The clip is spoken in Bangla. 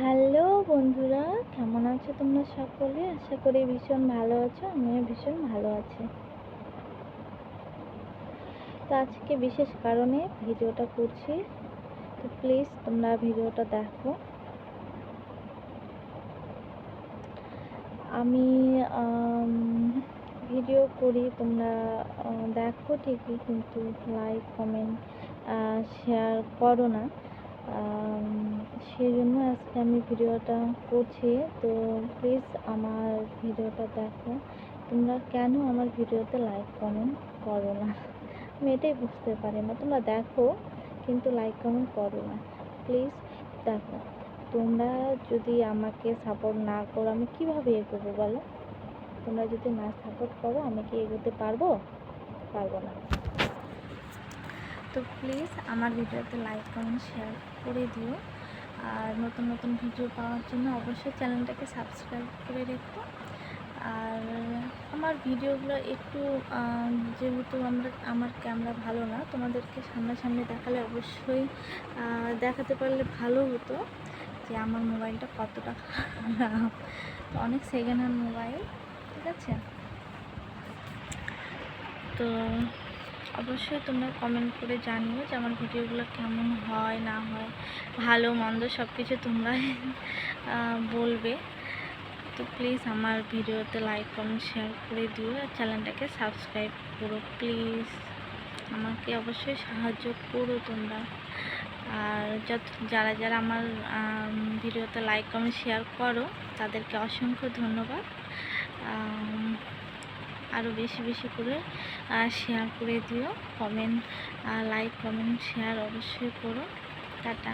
হ্যালো বন্ধুরা, কেমন আছো তোমরা সকলে? আশা করি ভীষণ ভালো আছো। আমিও ভীষণ ভালো আছি। তো আজকে বিশেষ কারণে ভিডিওটা করছি, তো প্লিজ তোমরা ভিডিওটা দেখো। আমি ভিডিও করি, তোমরা দেখো ঠিকই, কিন্তু লাইক কমেন্ট শেয়ার করো না। সেই জন্য আজকে আমি ভিডিওটা করছি। তো প্লিজ আমার ভিডিওটা দেখো। তোমরা কেন আমার ভিডিওতে লাইক কমেন্ট করো না? আমি এটাই বুঝতে পারি না। তোমরা দেখো কিন্তু লাইক কমেন্ট করো না। প্লিজ দেখো। তোমরা যদি আমাকে সাপোর্ট না করো, আমি কিভাবে এগোবো বলো? তোমরা যদি না সাপোর্ট করো, আমি কি এগোতে পারবো? পারবো না। তো প্লিজ আমার ভিডিওতে লাইক কমেন্ট শেয়ার করে দিও। আর নতুন নতুন ভিডিও পাওয়ার জন্য অবশ্যই চ্যানেলটাকে সাবস্ক্রাইব করে রেখো। আর আমার ভিডিওগুলো একটু যেহেতু আমার ক্যামেরা ভালো না, তোমাদেরকে সামনাসামনি দেখালে অবশ্যই দেখাতে পারলে ভালো হতো যে আমার মোবাইলটা কতটা খারাপ। তো অনেক সেকেন্ড হ্যান্ড মোবাইল, ঠিক আছে? তো অবশ্যই তোমরা কমেন্ট করে জানিও যে আমার ভিডিওগুলো কেমন হয় না হয়, ভালো মন্দ সব কিছু তোমরাই বলবে। তো প্লিজ আমার ভিডিওতে লাইক কমেন্ট শেয়ার করে দিও আর চ্যানেলটাকে সাবস্ক্রাইব করো। প্লিজ আমাকে অবশ্যই সাহায্য করো তোমরা। আর যারা যারা আমার ভিডিওতে লাইক কমেন্ট শেয়ার করো তাদেরকে অসংখ্য ধন্যবাদ। আরও বেশি বেশি করে শেয়ার করে দিও। লাইক কমেন্ট শেয়ার অবশ্যই করো। টাটা।